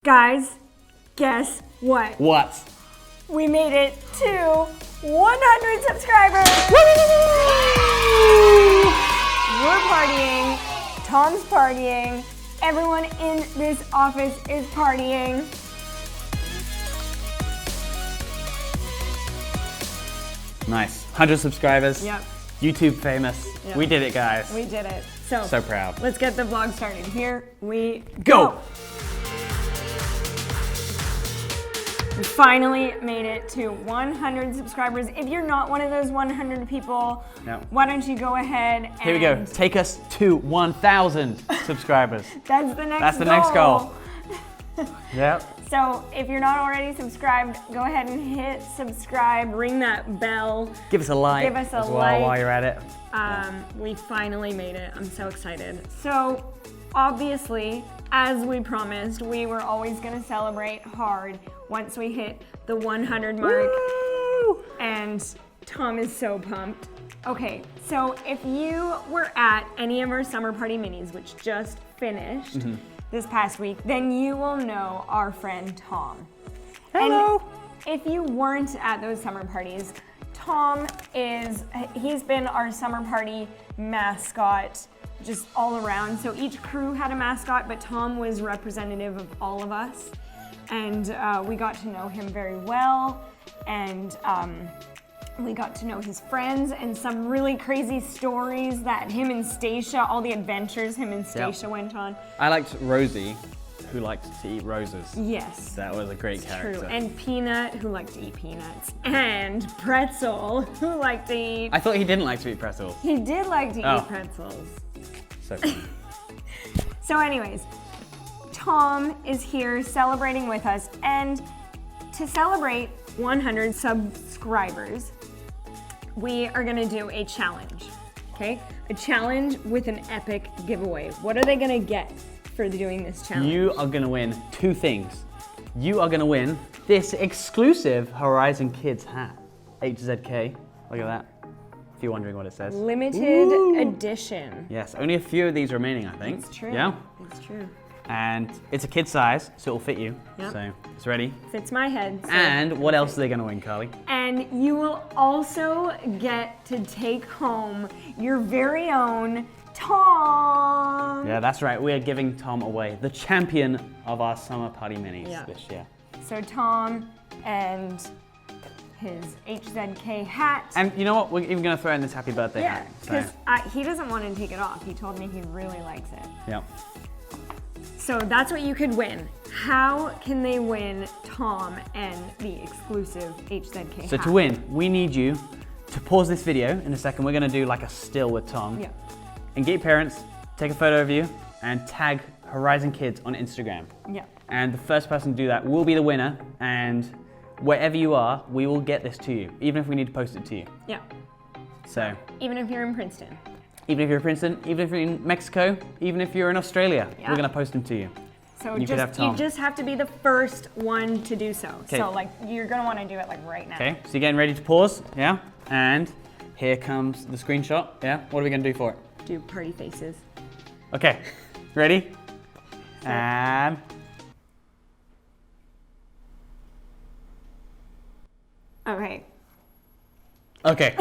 Guys, guess what? What? We made it to 100 subscribers! We're partying, Tom's partying, everyone in this office is partying. Nice. 100 subscribers. Yep. YouTube famous. Yep. We did it, guys. We did it. So proud. Let's get the vlog started. Here we Go! We finally made it to 100 subscribers. If you're not one of those 100 people, No. why don't you go ahead and... Here we go. Take us to 1,000 subscribers. That's the next That's the next goal. Yep. So if you're not already subscribed, go ahead and hit subscribe, ring that bell. Give us a like. Give us a as well like. while you're at it. We finally made it. I'm so excited. So obviously, as we promised, we were always going to celebrate hard once we hit the 100 mark. Woo! And Tom is so pumped. Okay, so if you were at any of our summer party minis, which just finished this past week, then you will know our friend Tom. Hello. And if you weren't at those summer parties, Tom he's been our summer party mascot just all around. So each crew had a mascot, but Tom was representative of all of us. And we got to know him very well. And we got to know his friends and some really crazy stories that him and Stacia, all the adventures him and Stacia went on. I liked Rosie, who liked to eat roses. Yes. That was a great character. True. And Peanut, who liked to eat peanuts. And Pretzel, who liked to eat... I thought he didn't like to eat pretzels. He did like to Oh. eat pretzels. So funny. So anyways, Tom is here celebrating with us, and to celebrate 100 subscribers, we are gonna do a challenge, okay? A challenge with an epic giveaway. What are they gonna get for doing this challenge? You are gonna win two things. You are gonna win this exclusive Horizon Kids hat. HZK, look at that. If you're wondering what it says. Limited Ooh. edition. Yes, only a few of these remaining, I think. It's true. Yeah. It's true. And it's a kid size, so it'll fit you. Yep. So, it's ready. Fits my head. So. And what else are they gonna win, Carly? And you will also get to take home your very own Tom. Yeah, that's right. We are giving Tom away, the champion of our summer party minis this year. So Tom and his HZK hat. And you know what? We're even gonna throw in this happy birthday Yeah, hat. because he doesn't want to take it off. He told me he really likes it. Yeah. So that's what you could win. How can they win Tom and the exclusive HZK So hat? to win, we need you to pause this video in a second. We're gonna do like a still with Tom. Yeah. And get your parents, take a photo of you, and tag Horizon Kids on Instagram. Yeah. And the first person to do that will be the winner. And wherever you are, we will get this to you, even if we need to post it to you. Yeah. So, Even if you're in Princeton. even if you're in Princeton, even if you're in Mexico, even if you're in Australia, Yeah. we're gonna post them to you. So You could have Tom. you just have to be the first one to do so. Okay. So like you're gonna want to do it like right now. Okay, so you're getting ready to pause, yeah? And here comes the screenshot, yeah? What are we gonna do for it? Do party faces. Okay, ready? And... Okay. Okay.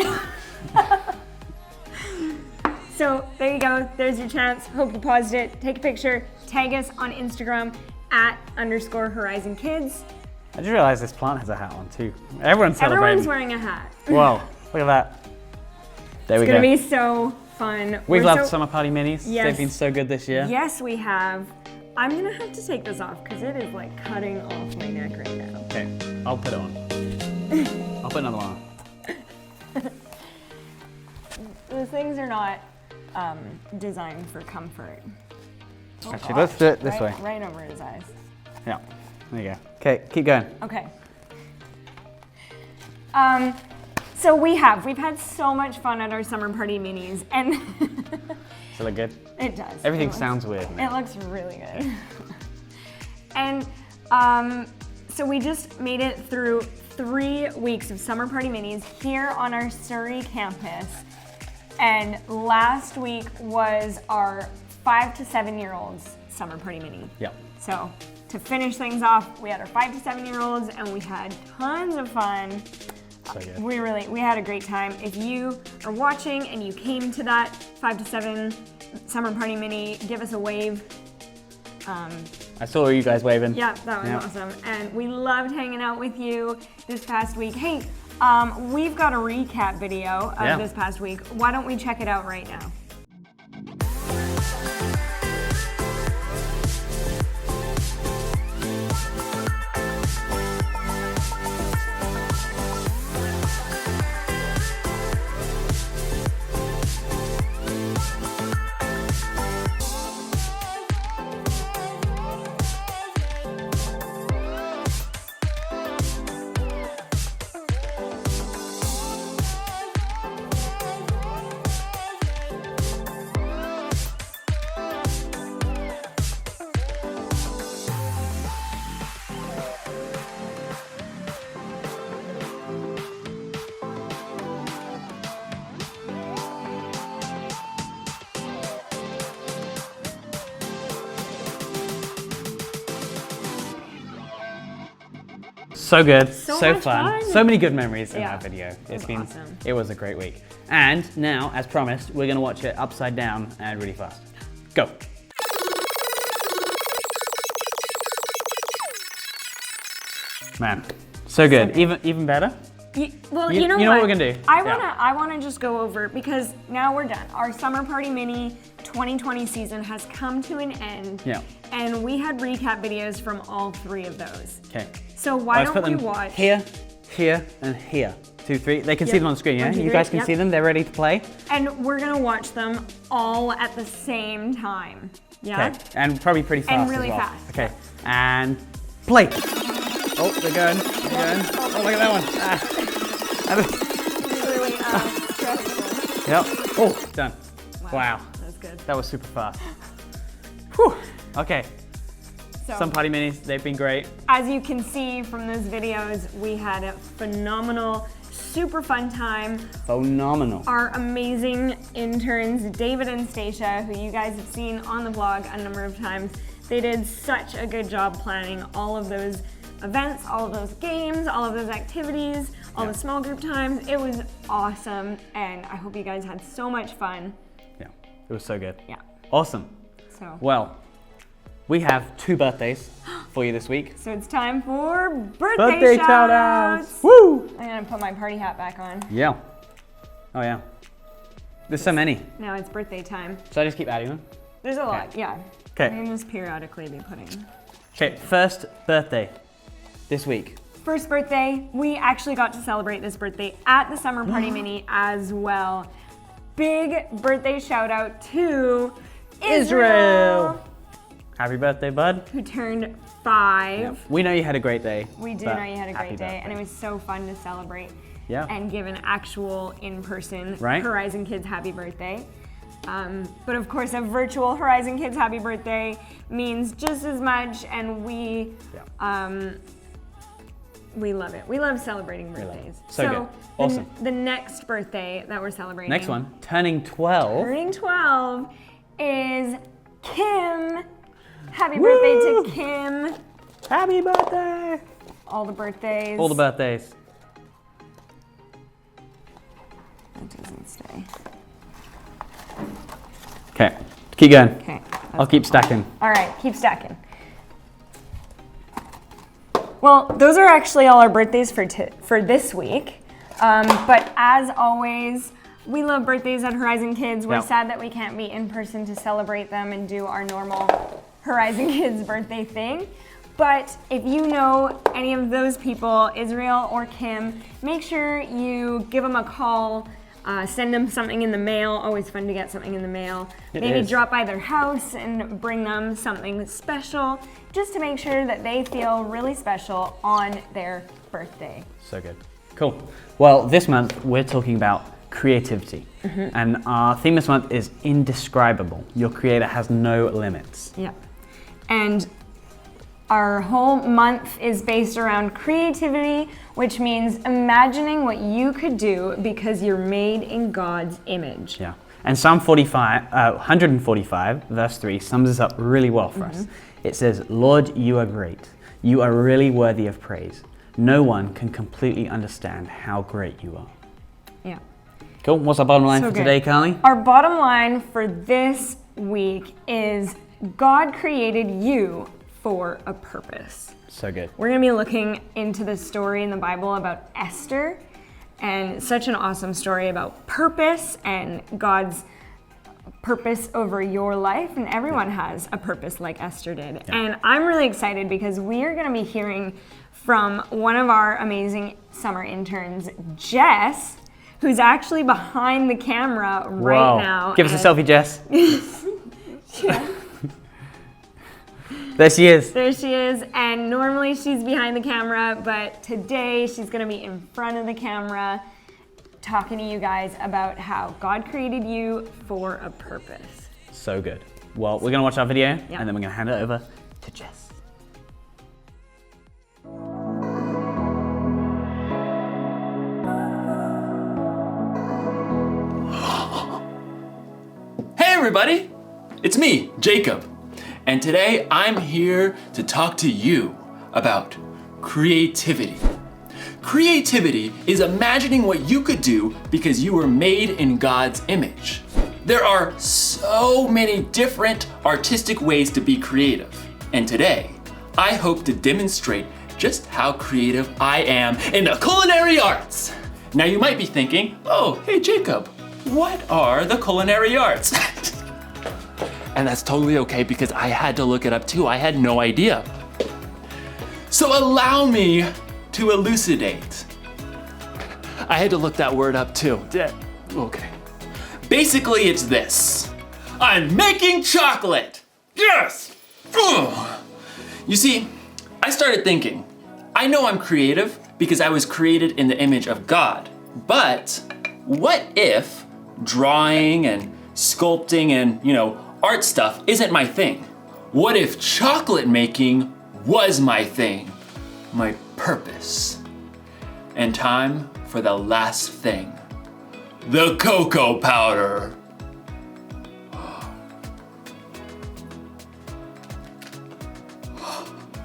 So there you go. There's your chance. Hope you paused it. Take a picture. Tag us on Instagram @_Horizon Kids. I just realized this plant has a hat on too. Everyone's celebrating. Everyone's wearing a hat. Whoa, look at that. There we It's go. gonna be so fun. We've We're loved so- summer party minis. Yes. They've been so good this year. Yes, we have. I'm gonna have to take this off because it is like cutting off my neck right now. Okay, I'll put it on. I'll put another one on. The things are not designed for comfort. Oh, Actually, let's do it this way. Right over his eyes. Yeah, there you go. Okay, keep going. Okay. So we've had so much fun at our summer party minis, and Does it look good? it does. Everything It looks- sounds weird. It looks really good. And so we just made it through 3 weeks of summer party minis here on our Surrey campus. And last week was our 5 to 7 year olds summer party mini. Yeah. So to finish things off, we had our 5 to 7-year-olds, and we had tons of fun. So good. We had a great time. If you are watching and you came to that 5 to 7 summer party mini, give us a wave. I saw you guys waving. Yeah, that was awesome. And we loved hanging out with you this past week. Hey, we've got a recap video of this past week. Why don't we check it out right now? So good, So much fun. fun. So many good memories in that Yeah, video. awesome. It was a great week. And now, as promised, we're gonna watch it upside down and really fast. Go. Man, so good. Even better. Well, You you know know what we're gonna do? I wanna just go over, because now we're done. Our Summer Party Mini 2020 season has come to an end. Yeah. And we had recap videos from all 3 of those. Okay. So why Let's put don't we them watch here, here, and here. 2, 3. They can see Yep. them on the screen, yeah? 1, 2, You 3, guys can yep. see them. They're ready to play. And we're gonna watch them all at the same time. Yeah. Okay. And probably pretty fast And really as well. fast. Okay. And play. Oh, they're going. They're going. Oh, look at that one. It's really stressful. Yep. Oh, done. Wow. That's good. That was super fast. Whew. Okay. So, Some party minis, they've been great. as you can see from those videos, we had a phenomenal, super fun time. Phenomenal. Our amazing interns, David and Stacia, who you guys have seen on the vlog a number of times, they did such a good job planning all of those events, all of those games, all of those activities, all the small group times. It was awesome, and I hope you guys had so much fun. Yeah, it was so good. Yeah. Awesome. So Well, we have 2 birthdays for you this week. it's time for birthday shout shout-outs. outs. Woo! I'm gonna put my party hat back on. Yeah. Oh yeah. There's so many. Now it's birthday time. So I just keep adding them. There's a lot, yeah. Okay. I'm gonna just periodically be putting. Okay, first birthday this week. First birthday, we actually got to celebrate this birthday at the Summer Party Mini as well. Big birthday shout out to Israel, Happy birthday, bud. who turned 5. We know you had a great day. We do but know you had a happy great day, and it birthday. was so fun to celebrate Yeah. and give an actual in-person Right. Horizon Kids happy birthday. But of course, a virtual Horizon Kids happy birthday means just as much, and we love it. We love celebrating birthdays. So good. Awesome. The next birthday that we're celebrating, Next one, turning 12. turning 12, is Kim. Happy birthday to Kim. Happy birthday! All the birthdays. All the birthdays. That doesn't stay. Okay, keep going. Okay. I'll keep stacking. All right, keep stacking. Well, those are actually all our birthdays for this week. But as always, we love birthdays at Horizon Kids. We're Yep. sad that we can't be in person to celebrate them and do our normal Horizon Kids birthday thing. But if you know any of those people, Israel or Kim, make sure you give them a call. Send them something in the mail. Always fun to get something in the mail. It Maybe is. drop by their house and bring them something special, just to make sure that they feel really special on their birthday. So good. Cool. Well, this month we're talking about creativity. And our theme this month is indescribable. Your creator has no limits. Yeah. And our whole month is based around creativity, which means imagining what you could do because you're made in God's image. Yeah. And Psalm 145, verse 3, sums this up really well for us. It says, Lord, you are great. You are really worthy of praise. No one can completely understand how great you are. Yeah. Cool. What's our bottom line for today, Carly? Our bottom line for this week is God created you for a purpose. So good. We're going to be looking into the story in the Bible about Esther, and such an awesome story about purpose and God's purpose over your life, and everyone has a purpose like Esther did. Yeah. And I'm really excited because we are going to be hearing from one of our amazing summer interns, Jess, who's actually behind the camera right now. Give us a selfie, Jess. Yeah. There she is. There she is, and normally she's behind the camera, but today she's gonna be in front of the camera talking to you guys about how God created you for a purpose. So good. Well, we're gonna watch our video, Yeah. and then we're gonna hand it over to Jess. Hey everybody, it's me, Jacob, and today I'm here to talk to you about creativity. Creativity is imagining what you could do because you were made in God's image. There are so many different artistic ways to be creative, and today I hope to demonstrate just how creative I am in the culinary arts. Now you might be thinking, oh, hey Jacob, what are the culinary arts? And that's totally okay because I had to look it up too. I had no idea. So allow me to elucidate. I had to look that word up too. Okay. Basically, it's this. I'm making chocolate. Yes! Ugh. You see, I started thinking, I know I'm creative because I was created in the image of God. But what if drawing and sculpting and, art stuff isn't my thing? What if chocolate making was my thing, my purpose? And time for the last thing, the cocoa powder.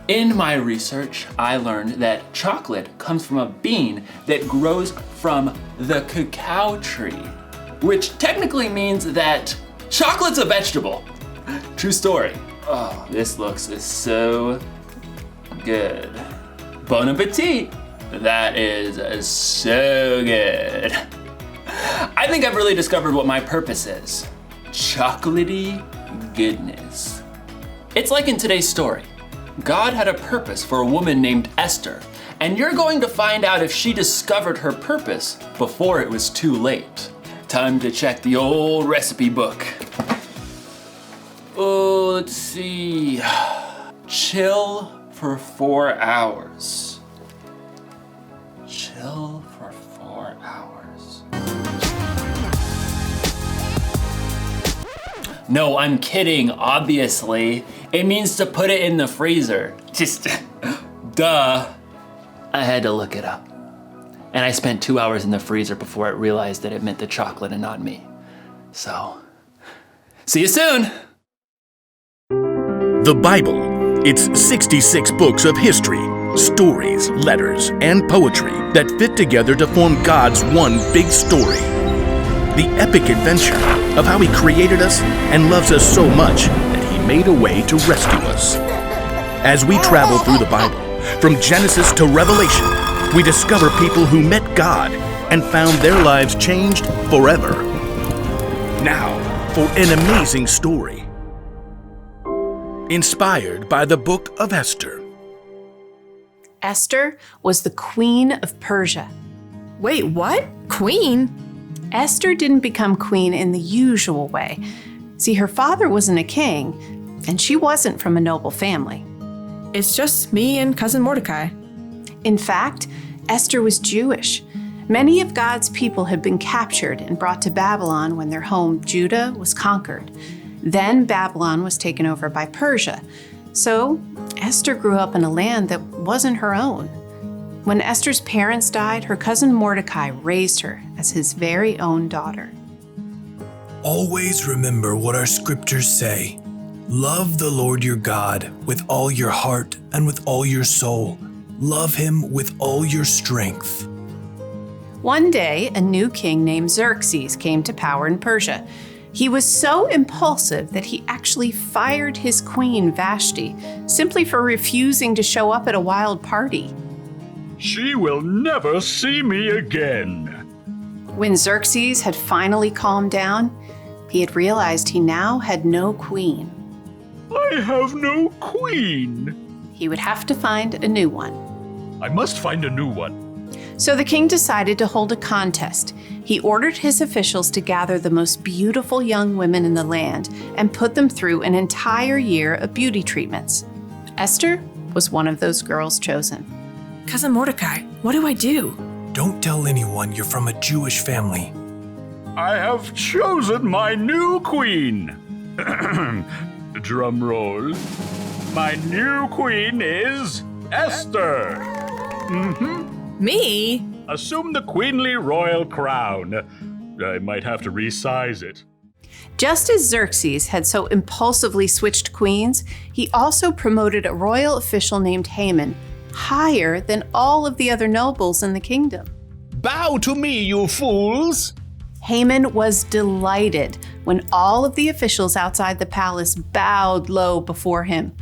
In my research, I learned that chocolate comes from a bean that grows from the cacao tree, which technically means that chocolate's a vegetable. True story. Oh, this looks so good. Bon appetit. That is so good. I think I've really discovered what my purpose is. Chocolatey goodness. It's like in today's story. God had a purpose for a woman named Esther, and you're going to find out if she discovered her purpose before it was too late. Time to check the old recipe book. Oh, let's see. Chill for 4 hours. Chill for 4 hours. No, I'm kidding, obviously. It means to put it in the freezer. Just, duh. I had to look it up. And I spent 2 hours in the freezer before I realized that it meant the chocolate and not me. So, see you soon. The Bible. It's 66 books of history, stories, letters, and poetry that fit together to form God's one big story. The epic adventure of how He created us and loves us so much that He made a way to rescue us. As we travel through the Bible, from Genesis to Revelation, we discover people who met God and found their lives changed forever. Now, for an amazing story. Inspired by the Book of Esther. Esther was the queen of Persia. Wait, what? Queen? Esther didn't become queen in the usual way. See, her father wasn't a king, and she wasn't from a noble family. It's just me and cousin Mordecai. In fact, Esther was Jewish. Many of God's people had been captured and brought to Babylon when their home, Judah, was conquered. Then Babylon was taken over by Persia. So Esther grew up in a land that wasn't her own. When Esther's parents died, her cousin Mordecai raised her as his very own daughter. Always remember what our scriptures say. Love the Lord your God with all your heart and with all your soul. Love him with all your strength. One day, a new king named Xerxes came to power in Persia. He was so impulsive that he actually fired his queen Vashti simply for refusing to show up at a wild party. She will never see me again. When Xerxes had finally calmed down, he had realized he now had no queen. I have no queen. He would have to find a new one. I must find a new one. So the king decided to hold a contest. He ordered his officials to gather the most beautiful young women in the land and put them through an entire year of beauty treatments. Esther was one of those girls chosen. Cousin Mordecai, what do I do? Don't tell anyone you're from a Jewish family. I have chosen my new queen. Drum roll. My new queen is Esther. Me? Assume the queenly royal crown. I might have to resize it. Just as Xerxes had so impulsively switched queens, he also promoted a royal official named Haman higher than all of the other nobles in the kingdom. Bow to me, you fools! Haman was delighted when all of the officials outside the palace bowed low before him.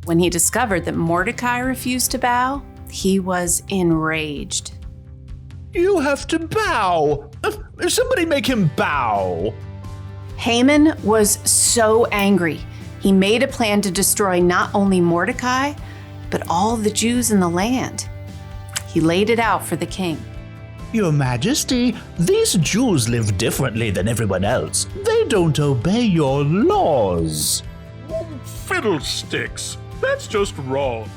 When he discovered that Mordecai refused to bow, he was enraged. You have to bow! Somebody make him bow! Haman was so angry. He made a plan to destroy not only Mordecai, but all the Jews in the land. He laid it out for the king. Your Majesty, these Jews live differently than everyone else. They don't obey your laws. Fiddlesticks! That's just wrong.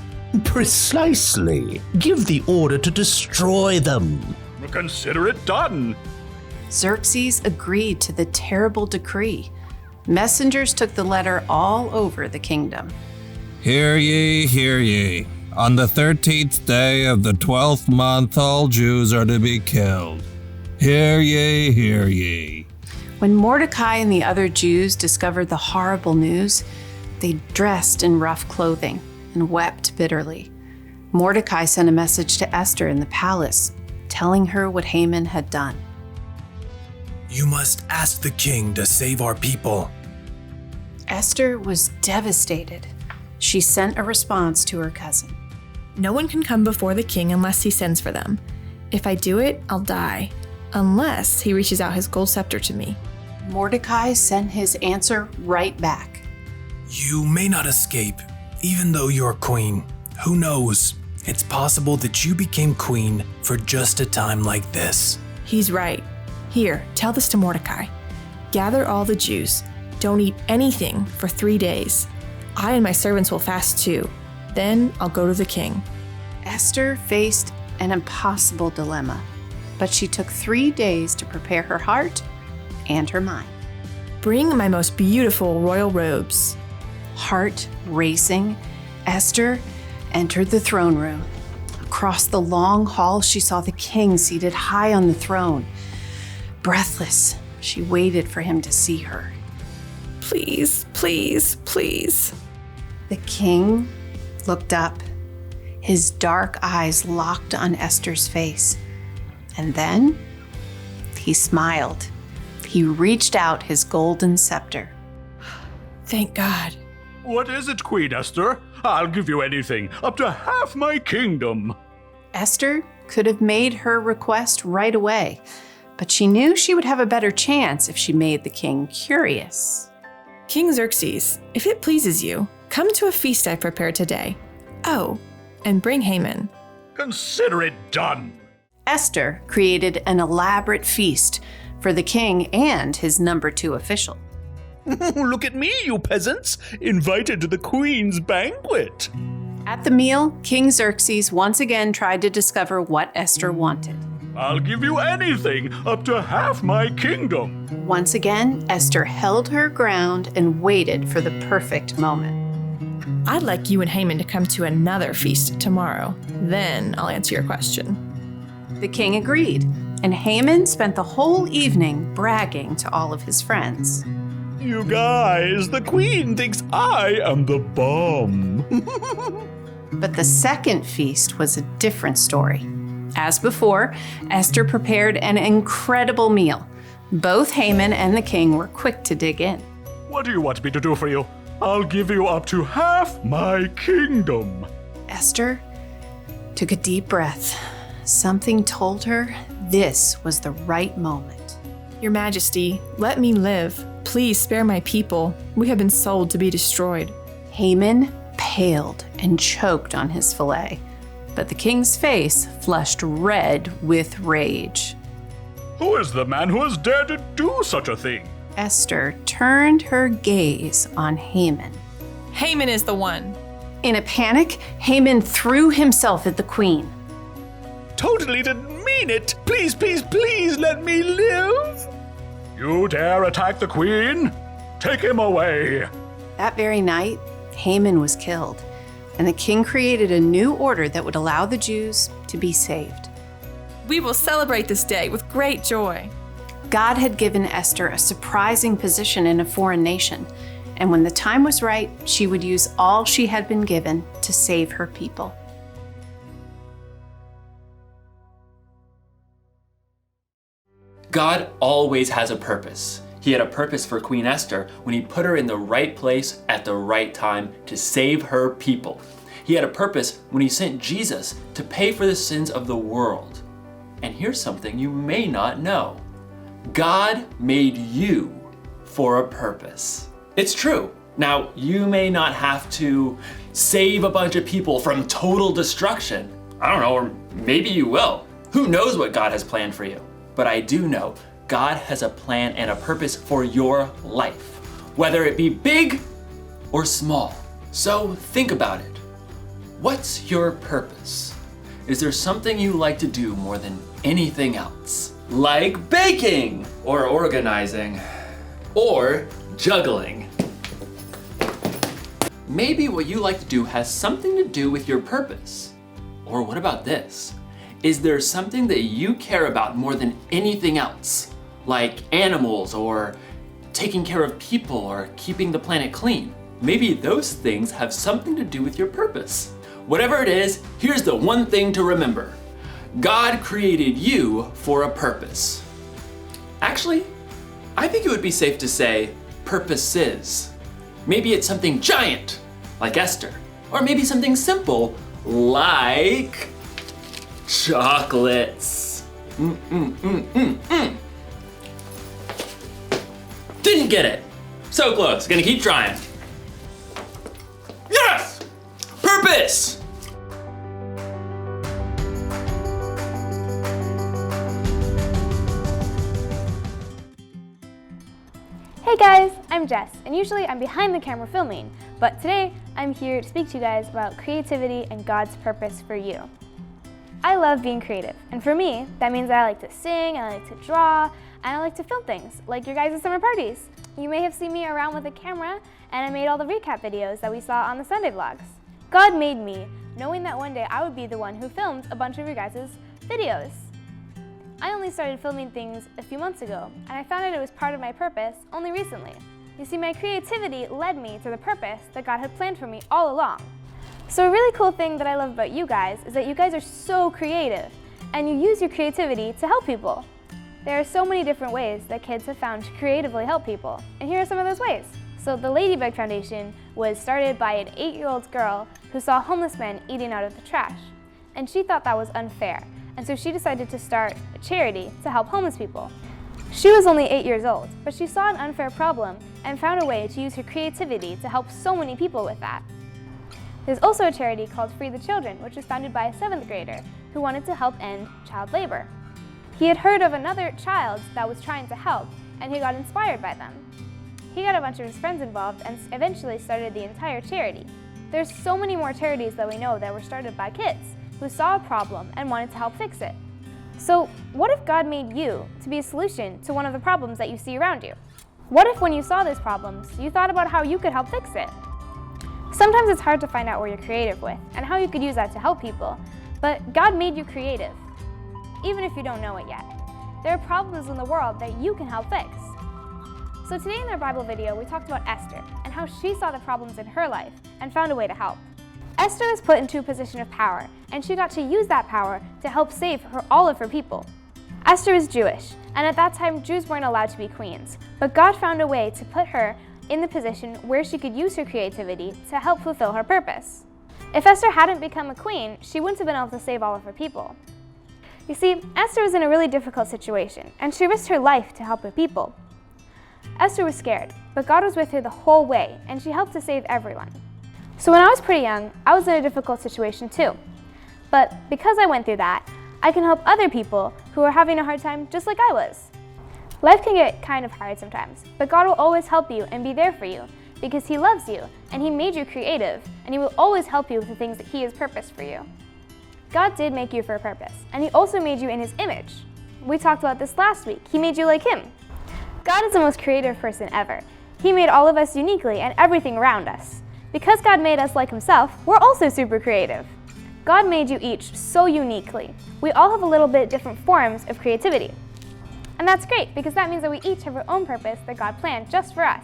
Precisely. Give the order to destroy them. Consider it done. Xerxes agreed to the terrible decree. Messengers took the letter all over the kingdom. Hear ye, hear ye. On the 13th day of the 12th month, all Jews are to be killed. Hear ye, hear ye. When Mordecai and the other Jews discovered the horrible news, they dressed in rough clothing and wept bitterly. Mordecai sent a message to Esther in the palace, telling her what Haman had done. You must ask the king to save our people. Esther was devastated. She sent a response to her cousin. No one can come before the king unless he sends for them. If I do it, I'll die, unless he reaches out his gold scepter to me. Mordecai sent his answer right back. You may not escape, even though you're queen. Who knows? It's possible that you became queen for just a time like this. He's right. Here, tell this to Mordecai. Gather all the Jews. Don't eat anything for 3 days. I and my servants will fast too. Then I'll go to the king. Esther faced an impossible dilemma, but she took 3 days to prepare her heart and her mind. Bring my most beautiful royal robes. Heart racing, Esther entered the throne room. Across the long hall, she saw the king seated high on the throne. Breathless, she waited for him to see her. Please, please, please. The king looked up. His dark eyes locked on Esther's face. And then he smiled. He reached out his golden scepter. Thank God. What is it, Queen Esther? I'll give you anything, up to half my kingdom. Esther could have made her request right away, but she knew she would have a better chance if she made the king curious. King Xerxes, if it pleases you, come to a feast I prepared today. Oh, and bring Haman. Consider it done. Esther created an elaborate feast for the king and his number 2 official. Look at me, you peasants, invited to the queen's banquet. At the meal, King Xerxes once again tried to discover what Esther wanted. I'll give you anything, up to half my kingdom. Once again, Esther held her ground and waited for the perfect moment. I'd like you and Haman to come to another feast tomorrow. Then I'll answer your question. The king agreed, and Haman spent the whole evening bragging to all of his friends. You guys, the queen thinks I am the bomb. But the second feast was a different story. As before, Esther prepared an incredible meal. Both Haman and the king were quick to dig in. What do you want me to do for you? I'll give you up to half my kingdom. Esther took a deep breath. Something told her this was the right moment. Your Majesty, let me live. Please spare my people. We have been sold to be destroyed. Haman paled and choked on his fillet, but the king's face flushed red with rage. Who is the man who has dared to do such a thing? Esther turned her gaze on Haman. Haman is the one. In a panic, Haman threw himself at the queen. Totally didn't mean it. Please, please, please let me live. You dare attack the queen? Take him away. That very night, Haman was killed, and the king created a new order that would allow the Jews to be saved. We will celebrate this day with great joy. God had given Esther a surprising position in a foreign nation, and when the time was right, she would use all she had been given to save her people. God always has a purpose. He had a purpose for Queen Esther when he put her in the right place at the right time to save her people. He had a purpose when he sent Jesus to pay for the sins of the world. And here's something you may not know. God made you for a purpose. It's true. Now, you may not have to save a bunch of people from total destruction. I don't know, or maybe you will. Who knows what God has planned for you? But I do know God has a plan and a purpose for your life, whether it be big or small. So think about it. What's your purpose? Is there something you like to do more than anything else? Like baking, or organizing, or juggling. Maybe what you like to do has something to do with your purpose. Or what about this? Is there something that you care about more than anything else? Like animals, or taking care of people, or keeping the planet clean? Maybe those things have something to do with your purpose. Whatever it is, here's the one thing to remember. God created you for a purpose. Actually, I think it would be safe to say purposes. Maybe it's something giant, like Esther, or maybe something simple, like chocolates. Didn't get it. So close, gonna keep trying. Yes! Purpose! Hey guys, I'm Jess, and usually I'm behind the camera filming, but today I'm here to speak to you guys about creativity and God's purpose for you. I love being creative, and for me, that means I like to sing, I like to draw, and I like to film things, like your guys' summer parties. You may have seen me around with a camera, and I made all the recap videos that we saw on the Sunday vlogs. God made me, knowing that one day I would be the one who filmed a bunch of your guys' videos. I only started filming things a few months ago, and I found out it was part of my purpose only recently. You see, my creativity led me to the purpose that God had planned for me all along. So a really cool thing that I love about you guys is that you guys are so creative, and you use your creativity to help people. There are so many different ways that kids have found to creatively help people, and here are some of those ways. So the Ladybug Foundation was started by an 8-year-old girl who saw homeless men eating out of the trash, and she thought that was unfair. And so she decided to start a charity to help homeless people. She was only 8 years old, but she saw an unfair problem and found a way to use her creativity to help so many people with that. There's also a charity called Free the Children, which was founded by a 7th grader who wanted to help end child labor. He had heard of another child that was trying to help, and he got inspired by them. He got a bunch of his friends involved and eventually started the entire charity. There's so many more charities that we know that were started by kids who saw a problem and wanted to help fix it. So what if God made you to be a solution to one of the problems that you see around you? What if when you saw these problems, you thought about how you could help fix it? Sometimes it's hard to find out what you're creative with and how you could use that to help people, but God made you creative, even if you don't know it yet. There are problems in the world that you can help fix. So today in our Bible video, we talked about Esther and how she saw the problems in her life and found a way to help. Esther was put into a position of power, and she got to use that power to help save all of her people. Esther was Jewish, and at that time, Jews weren't allowed to be queens, but God found a way to put her in the position where she could use her creativity to help fulfill her purpose. If Esther hadn't become a queen, she wouldn't have been able to save all of her people. You see, Esther was in a really difficult situation, and she risked her life to help her people. Esther was scared, but God was with her the whole way, and she helped to save everyone. So when I was pretty young, I was in a difficult situation too. But because I went through that, I can help other people who are having a hard time just like I was. Life can get kind of hard sometimes, but God will always help you and be there for you because He loves you and He made you creative, and He will always help you with the things that He has purposed for you. God did make you for a purpose, and He also made you in His image. We talked about this last week. He made you like Him. God is the most creative person ever. He made all of us uniquely and everything around us. Because God made us like Himself, we're also super creative. God made you each so uniquely. We all have a little bit different forms of creativity. And that's great because that means that we each have our own purpose that God planned just for us.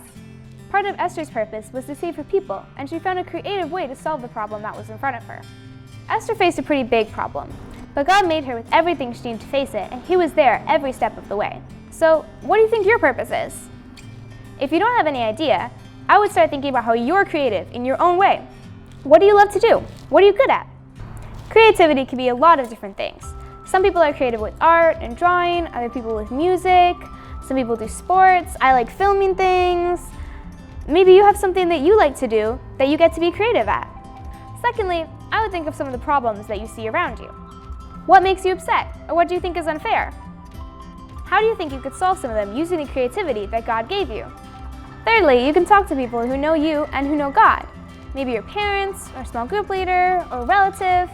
Part of Esther's purpose was to save her people, and she found a creative way to solve the problem that was in front of her. Esther faced a pretty big problem, but God made her with everything she needed to face it, and He was there every step of the way. So, what do you think your purpose is? If you don't have any idea, I would start thinking about how you're creative in your own way. What do you love to do? What are you good at? Creativity can be a lot of different things. Some people are creative with art and drawing, other people with music, some people do sports, I like filming things. Maybe you have something that you like to do that you get to be creative at. Secondly, I would think of some of the problems that you see around you. What makes you upset, or what do you think is unfair? How do you think you could solve some of them using the creativity that God gave you? Thirdly, you can talk to people who know you and who know God. Maybe your parents, or small group leader, or relative,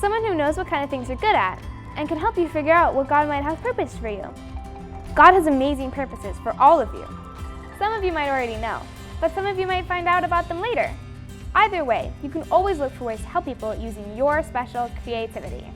someone who knows what kind of things you're good at and can help you figure out what God might have purpose for you. God has amazing purposes for all of you. Some of you might already know, but some of you might find out about them later. Either way, you can always look for ways to help people using your special creativity.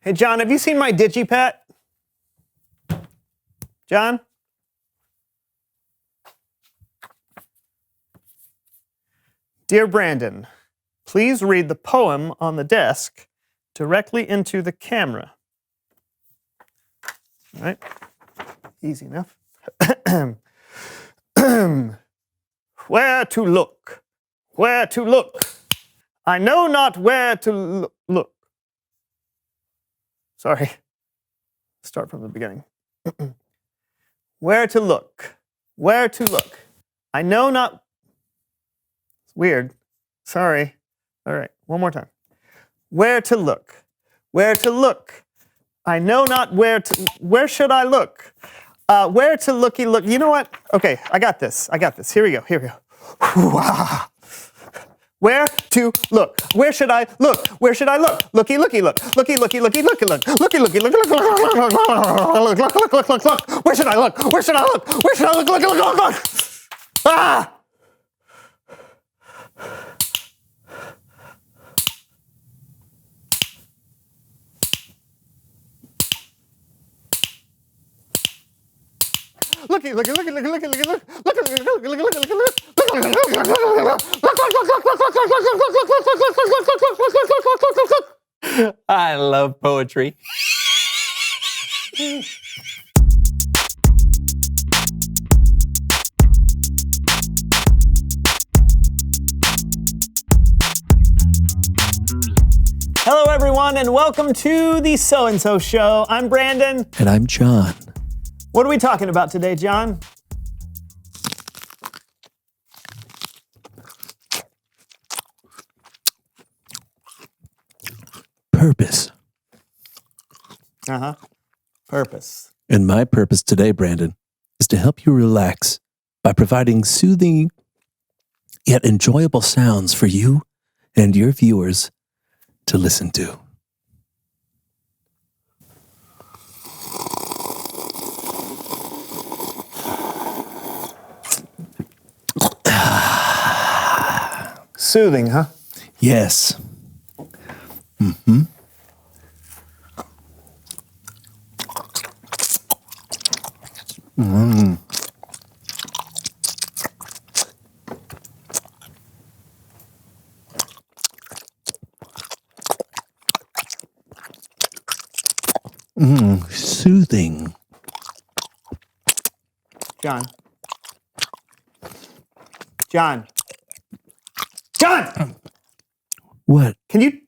Hey, John, have you seen my DigiPet? John? Dear Brandon, please read the poem on the desk directly into the camera. All right, easy enough. Where to look? Where to look? I know not where to look. Sorry, start from the beginning. Where to look? Where to look? I know not. It's weird. Sorry. All right, one more time. Where to look? Where to look? I know not where to. Where should I look? Where to looky look? You know what? Okay, I got this. Here we go. Wow. Where to look? Where should I look? Where should I look? Looky, looky, look. Looky, looky, looky, looky, look. Looky, looky, look, look, look, look, look, look, look, look, look. Where should I look? Where should I look? Where should I look? Look, look, look, look. Ah! Looky, looky, looky, looky, looky, looky, look. Looky, looky, looky, looky, looky, look. I love poetry. Hello, everyone, and welcome to the So-and-So Show. I'm Brandon. And I'm John. What are we talking about today, John? Purpose. Purpose. And my purpose today, Brandon, is to help you relax by providing soothing yet enjoyable sounds for you and your viewers to listen to. soothing, huh? Yes. Mm-hmm. Mm. Soothing. John. John. John! What? Can you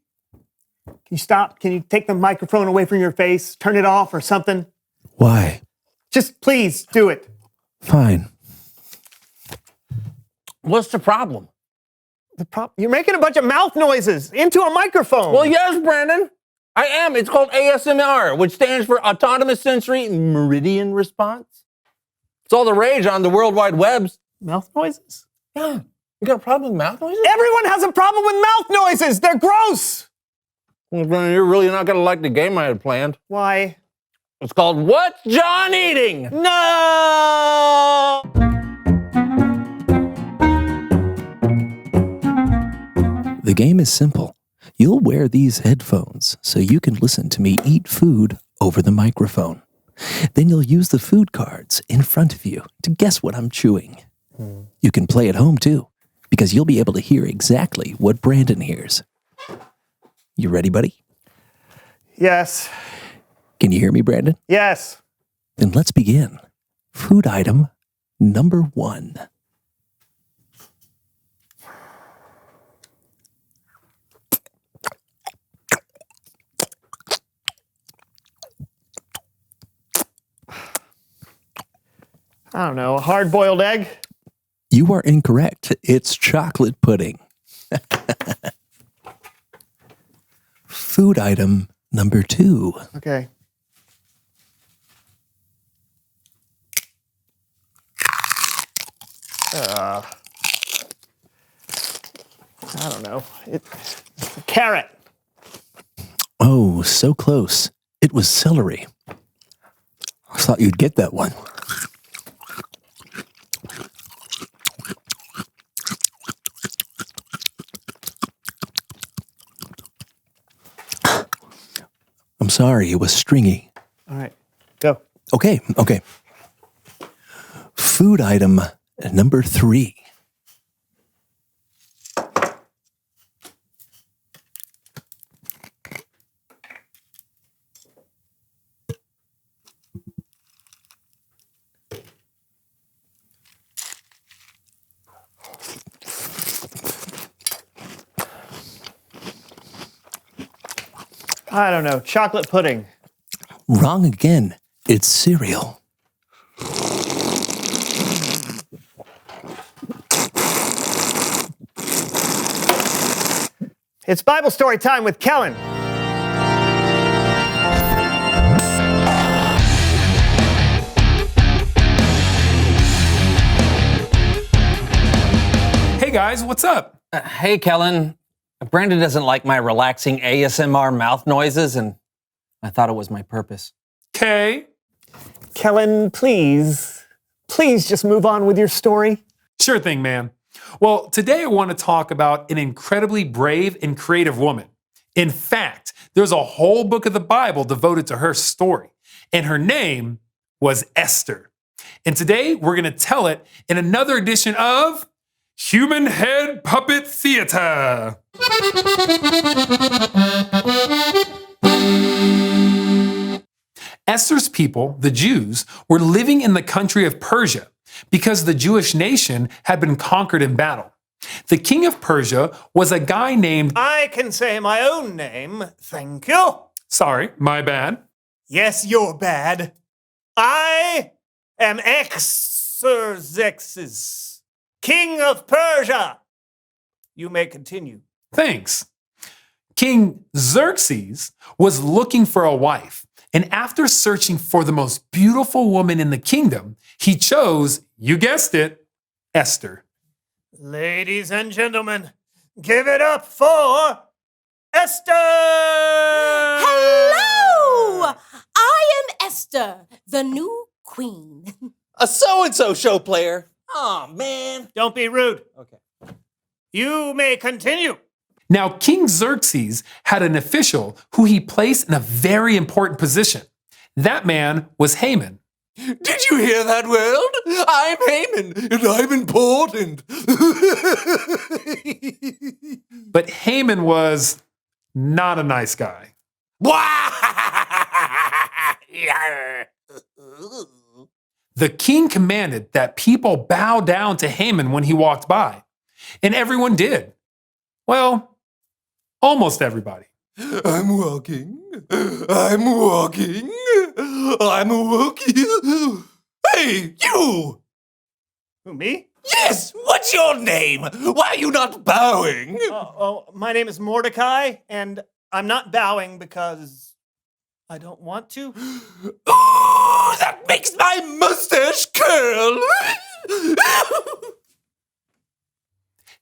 stop? Can you take the microphone away from your face? Turn it off or something? Why? Just please do it. Fine. What's the problem? You're making a bunch of mouth noises into a microphone. Well, yes, Brandon. I am. It's called ASMR, which stands for Autonomous Sensory Meridian Response. It's all the rage on the World Wide Webs. Mouth noises? Yeah. You got a problem with mouth noises? Everyone has a problem with mouth noises. They're gross. Well, Brandon, you're really not going to like the game I had planned. Why? It's called What's John Eating? No! The game is simple. You'll wear these headphones so you can listen to me eat food over the microphone. Then you'll use the food cards in front of you to guess what I'm chewing. You can play at home too, because you'll be able to hear exactly what Brandon hears. You ready, buddy? Yes. Can you hear me, Brandon? Yes. Then let's begin. Food item number 1. I don't know, a hard-boiled egg? You are incorrect. It's chocolate pudding. Food item number 2. Okay. I don't know. It's a carrot. Oh, so close. It was celery. I thought you'd get that one. I'm sorry, it was stringy. All right, go. Okay. Food item number 3. I don't know, chocolate pudding. Wrong again. It's cereal. It's Bible story time with Kellen. Hey guys, what's up? Hey, Kellen. Brandon doesn't like my relaxing ASMR mouth noises, and I thought it was my purpose. Okay. Kellen, please just move on with your story. Sure thing, man. Well, today I want to talk about an incredibly brave and creative woman. In fact, there's a whole book of the Bible devoted to her story, and her name was Esther. And today we're going to tell it in another edition of Human Head Puppet Theater. Esther's people, the Jews, were living in the country of Persia because the Jewish nation had been conquered in battle. The king of Persia was a guy named... I can say my own name, thank you. Sorry, my bad. Yes, you're bad. I am Xerxes, king of Persia. You may continue. Thanks. King Xerxes was looking for a wife, and after searching for the most beautiful woman in the kingdom, he chose, you guessed it, Esther. Ladies and gentlemen, give it up for Esther! Hello! I am Esther, the new queen. A so-and-so show player. Oh, man. Don't be rude. Okay. You may continue. Now, King Xerxes had an official who he placed in a very important position. That man was Haman. Did you hear that, world? I'm Haman, and I'm important. But Haman was not a nice guy. The king commanded that people bow down to Haman when he walked by, and everyone did. Well, almost everybody. I'm walking. I'm walking. I'm walking. Hey, you! Who, me? Yes, what's your name? Why are you not bowing? My name is Mordecai, and I'm not bowing because I don't want to. Oh, that makes my mustache curl.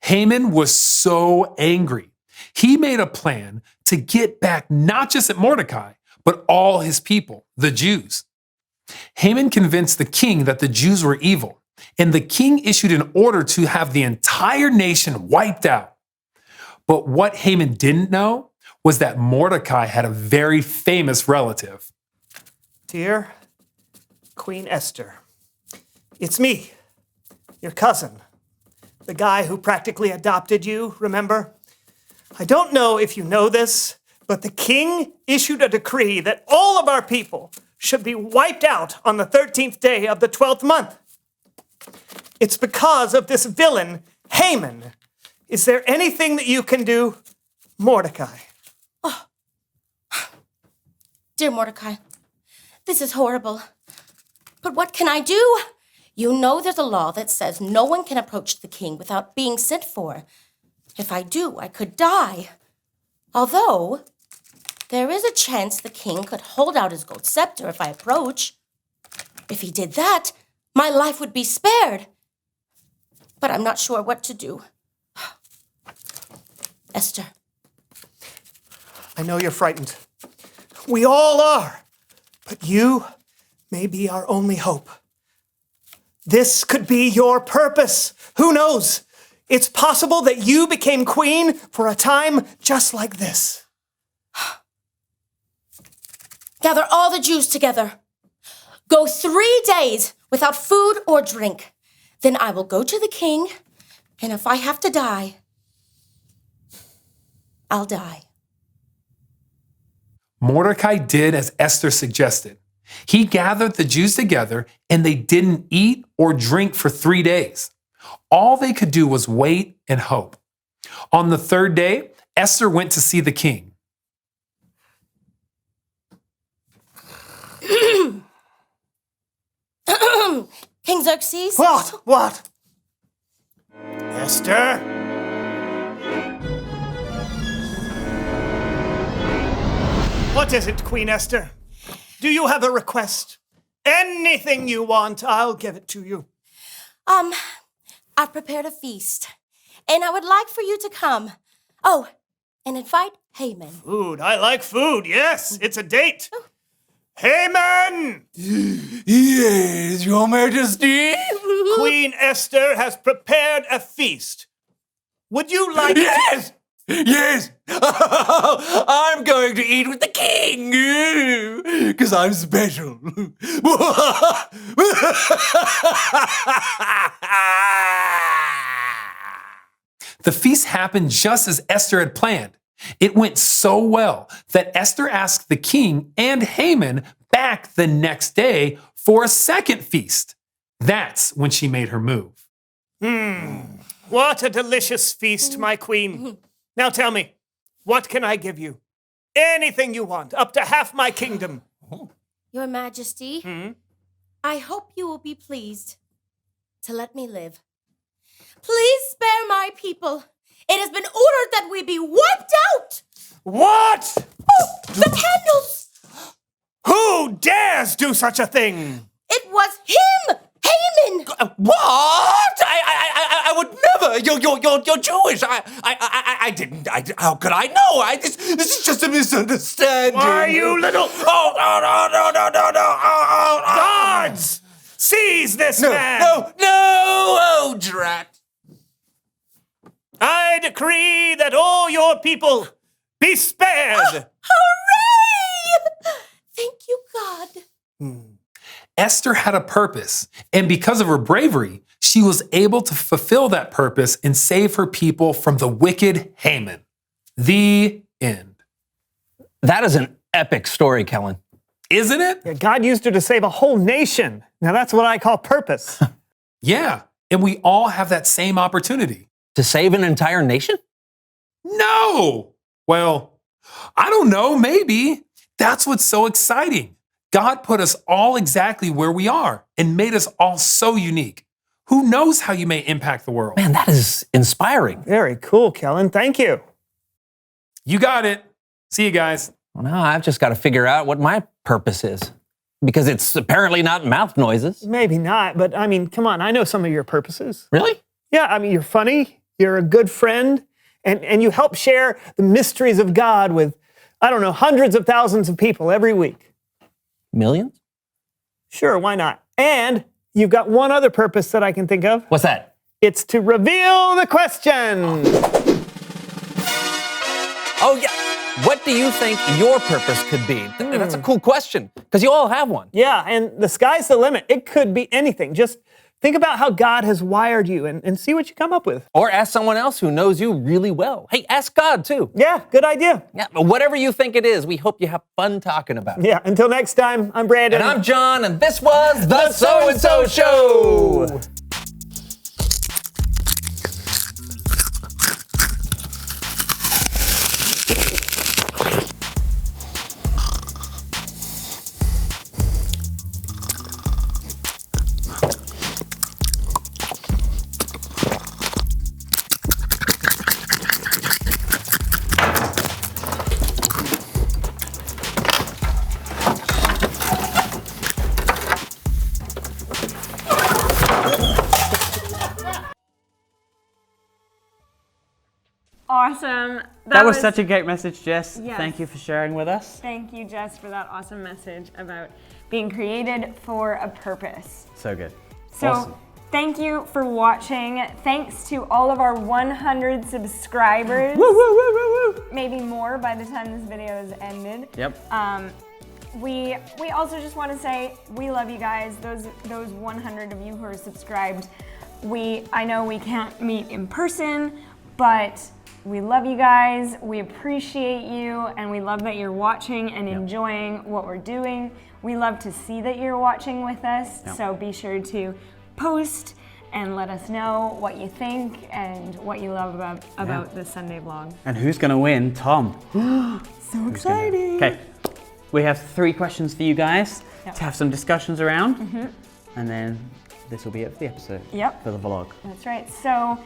Haman was so angry. He made a plan to get back not just at Mordecai, but all his people, the Jews. Haman convinced the king that the Jews were evil, and the king issued an order to have the entire nation wiped out. But what Haman didn't know was that Mordecai had a very famous relative. Dear Queen Esther, it's me, your cousin, the guy who practically adopted you, remember? I don't know if you know this, but the king issued a decree that all of our people should be wiped out on the 13th day of the 12th month. It's because of this villain, Haman. Is there anything that you can do, Mordecai? Oh. Dear Mordecai, this is horrible. But what can I do? You know there's a law that says no one can approach the king without being sent for. If I do, I could die. Although, there is a chance the king could hold out his gold scepter if I approach. If he did that, my life would be spared. But I'm not sure what to do. Esther. I know you're frightened. We all are. But you may be our only hope. This could be your purpose. Who knows? It's possible that you became queen for a time just like this. Gather all the Jews together. Go 3 days without food or drink. Then I will go to the king, and if I have to die, I'll die. Mordecai did as Esther suggested. He gathered the Jews together, and they didn't eat or drink for 3 days. All they could do was wait and hope. On the 3rd day, Esther went to see the king. King Xerxes? What? Esther? What is it, Queen Esther? Do you have a request? Anything you want, I'll give it to you. I've prepared a feast, and I would like for you to come. Oh, and invite Haman. Food, I like food, yes, it's a date. Haman! Yes, Your Majesty. Queen Esther has prepared a feast. Would you like Yes! Yes! I'm going to eat with the king! Because I'm special. The feast happened just as Esther had planned. It went so well that Esther asked the king and Haman back the next day for a second feast. That's when she made her move. What a delicious feast, my queen. Now tell me, what can I give you? Anything you want, up to half my kingdom. Your Majesty, I hope you will be pleased to let me live. Please spare my people. It has been ordered that we be wiped out. What? Oh, the candles. Who dares do such a thing? It was him, Haman. What? I would never. You're Jewish. I didn't. How could I know? This is just a misunderstanding. Why, you little... Oh, no. Guards! Seize this man! No! Oh, drat. I decree that all your people be spared. Hooray! Thank you, God. Esther had a purpose, and because of her bravery, she was able to fulfill that purpose and save her people from the wicked Haman. The end. That is an epic story, Kellen. Isn't it? Yeah, God used her to save a whole nation. Now that's what I call purpose. Yeah, and we all have that same opportunity. To save an entire nation? No! Well, I don't know, maybe. That's what's so exciting. God put us all exactly where we are and made us all so unique. Who knows how you may impact the world? Man, that is inspiring. Very cool, Kellen. Thank you. You got it. See you guys. Well, now I've just got to figure out what my purpose is. Because it's apparently not mouth noises. Maybe not, but I mean, come on, I know some of your purposes. Really? Yeah, I mean, you're funny, you're a good friend, and you help share the mysteries of God with, I don't know, hundreds of thousands of people every week. Millions? Sure, why not? And you've got one other purpose that I can think of. What's that? It's to reveal the question. Oh, yeah. What do you think your purpose could be? That's a cool question, because you all have one. Yeah, and the sky's the limit. It could be anything. Just think about how God has wired you and see what you come up with. Or ask someone else who knows you really well. Hey, ask God, too. Yeah, good idea. Yeah, but whatever you think it is, we hope you have fun talking about it. Yeah, until next time, I'm Brandon. And I'm John, and this was The So-and-So Show. Awesome. That was such a great message, Jess. Yes. Thank you for sharing with us. Thank you, Jess, for that awesome message about being created for a purpose. So good. So Awesome. thank you for watching. Thanks to all of our 100 subscribers. Woo, woo, woo, woo, woo. Maybe more by the time this video is ended. Yep. We also just want to say we love you guys. Those 100 of you who are subscribed. I know we can't meet in person, but we love you guys, we appreciate you, and we love that you're watching and enjoying what we're doing. We love to see that you're watching with us, so be sure to post and let us know what you think and what you love about the Sunday vlog. And who's going to win? Tom. So exciting! Okay, we have 3 questions for you guys to have some discussions around, and then this will be it for the episode. Yep. For the vlog. That's right. So,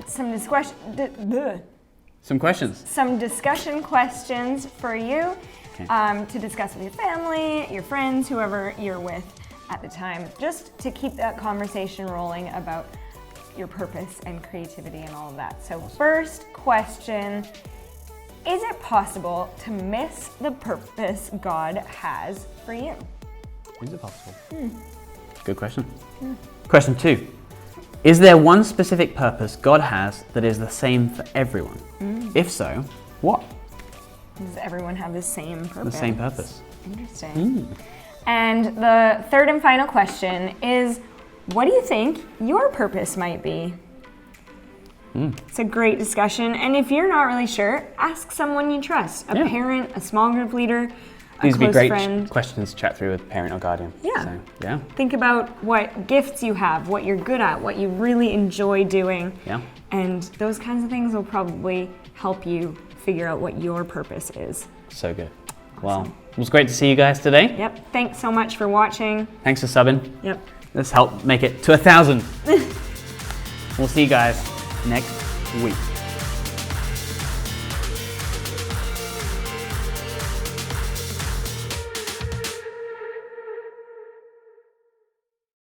some discussion questions for you to discuss with your family, your friends, whoever you're with at the time, just to keep that conversation rolling about your purpose and creativity and all of that. So first question, is it possible to miss the purpose God has for you? Is it possible? Good question. Question 2. Is there one specific purpose God has that is the same for everyone? If so, what? Does everyone have the same purpose? The same purpose. Interesting. And the third and final question is, what do you think your purpose might be? It's a great discussion. And if you're not really sure, ask someone you trust. A parent, a small group leader, These would be great friend. questions to chat through with parent or guardian. Yeah. So, yeah. Think about what gifts you have, what you're good at, what you really enjoy doing. Yeah. And those kinds of things will probably help you figure out what your purpose is. So good. Well, it was great to see you guys today. Yep. Thanks so much for watching. Thanks for subbing. Yep. Let's help make it to 1,000. We'll see you guys next week.